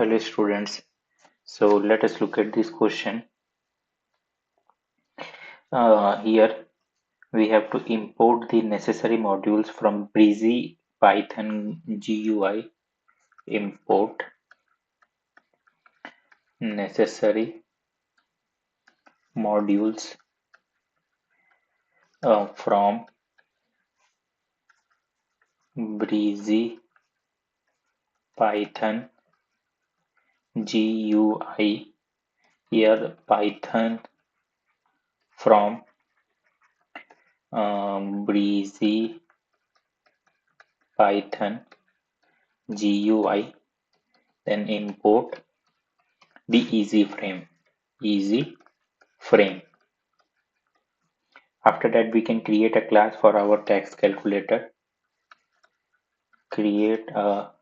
Hello students, so let us look at this question. Here we have to import the necessary modules from breezypython GUI. Import necessary modules from breezypython GUI. Here Python from breezypython GUI. Then import the easy frame. After that, we can create a class for our tax calculator. Create a